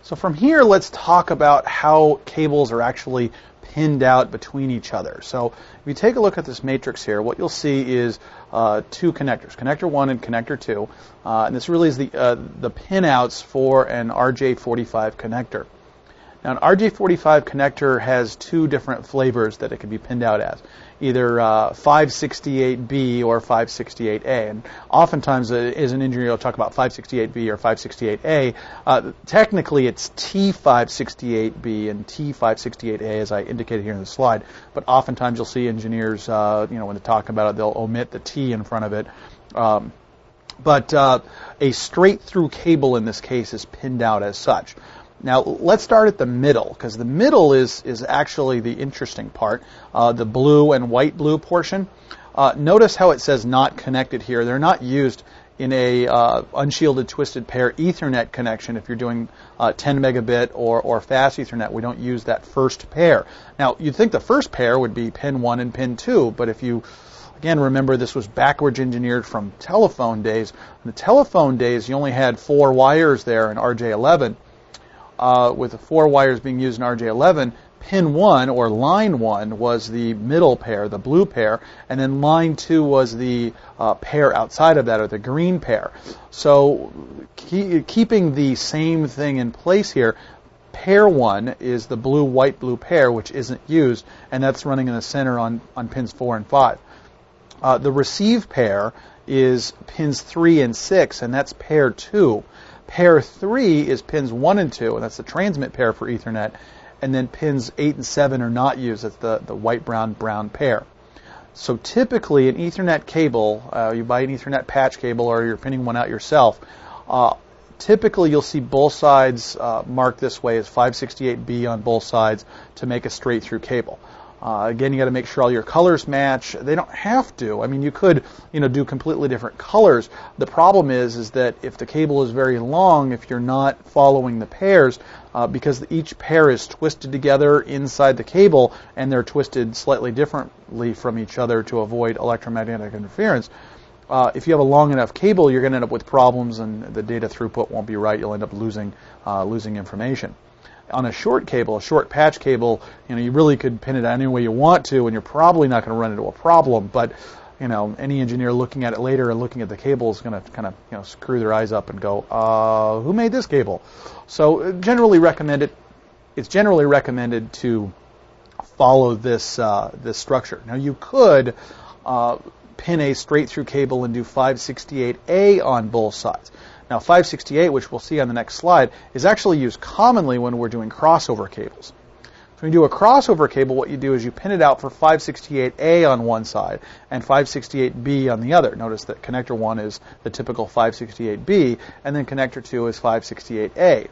So from here, let's talk about how cables are actually pinned out between each other. So if you take a look at this matrix here, what you'll see is two connectors, connector 1 and connector 2. And this really is the pinouts for an RJ45 connector. Now, an RJ45 connector has two different flavors that it can be pinned out as, either 568B or 568A. And oftentimes, as an engineer, you'll talk about 568B or 568A. Technically, it's T568B and T568A, as I indicated here in the slide. But oftentimes, you'll see engineers, when they talk about it, they'll omit the T in front of it. But a straight-through cable in this case is pinned out as such. Now, let's start at the middle, because the middle is actually the interesting part, the blue and white blue portion. Notice how it says not connected here. They're not used in a unshielded twisted pair Ethernet connection if you're doing 10 megabit or fast Ethernet. We don't use that first pair. Now, you'd think the first pair would be pin 1 and pin 2, but if you again, remember, this was backwards engineered from telephone days. In the telephone days, you only had 4 wires there in RJ11. With the 4 wires being used in RJ11, pin 1 or line 1 was the middle pair, the blue pair, and then line 2 was the pair outside of that, or the green pair. So keeping the same thing in place here, pair 1 is the blue-white blue pair, which isn't used, and that's running in the center on pins 4 and 5. The receive pair is pins 3 and 6, and that's pair 2. Pair 3 is pins 1 and 2, and that's the transmit pair for Ethernet. And then pins 8 and 7 are not used. That's the white-brown-brown pair. So typically, an Ethernet cable, you buy an Ethernet patch cable or you're pinning one out yourself, typically you'll see both sides marked this way as 568B on both sides to make a straight-through cable. Again, you got to make sure all your colors match. They don't have to. I mean, you could, do completely different colors. The problem is that if the cable is very long, if you're not following the pairs, because each pair is twisted together inside the cable, and they're twisted slightly differently from each other to avoid electromagnetic interference. If you have a long enough cable, you're going to end up with problems, and the data throughput won't be right. You'll end up losing information. On a short cable, a short patch cable, you really could pin it any way you want to, and you're probably not going to run into a problem. But any engineer looking at it later and looking at the cable is going to kind of screw their eyes up and go, who made this cable? So generally recommended. It's generally recommended to follow this this structure. Now you could pin a straight through cable and do 568A on both sides. Now 568, which we'll see on the next slide, is actually used commonly when we're doing crossover cables. So when you do a crossover cable, what you do is you pin it out for 568A on one side and 568B on the other. Notice that connector 1 is the typical 568B, and then connector 2 is 568A.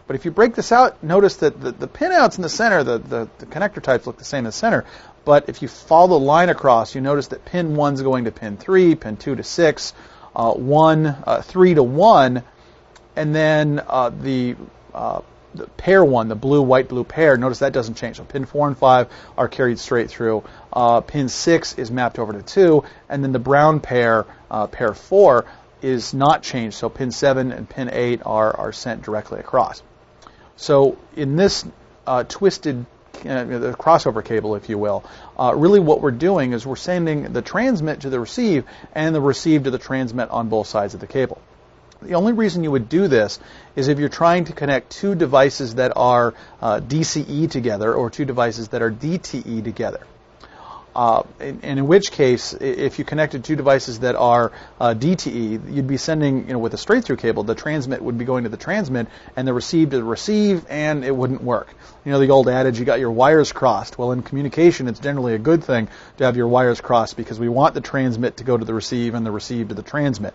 But if you break this out, notice that the pinouts in the center, the connector types look the same as center. But if you follow the line across, you notice that pin 1 is going to pin 3, pin 2 to 6, 3 to 1, and then the pair 1, the blue-white blue pair, notice that doesn't change. So pin 4 and 5 are carried straight through. Pin 6 is mapped over to 2, and then the brown pair, pair 4, is not changed. So pin 7 and pin 8 are sent directly across. So in this twisted the crossover cable, if you will, really what we're doing is we're sending the transmit to the receive and the receive to the transmit on both sides of the cable. The only reason you would do this is if you're trying to connect two devices that are DCE together or two devices that are DTE together. And in which case, if you connected two devices that are DTE, you'd be sending, with a straight-through cable, the transmit would be going to the transmit and the receive to the receive, and it wouldn't work. The old adage, you got your wires crossed. Well, in communication, it's generally a good thing to have your wires crossed because we want the transmit to go to the receive and the receive to the transmit.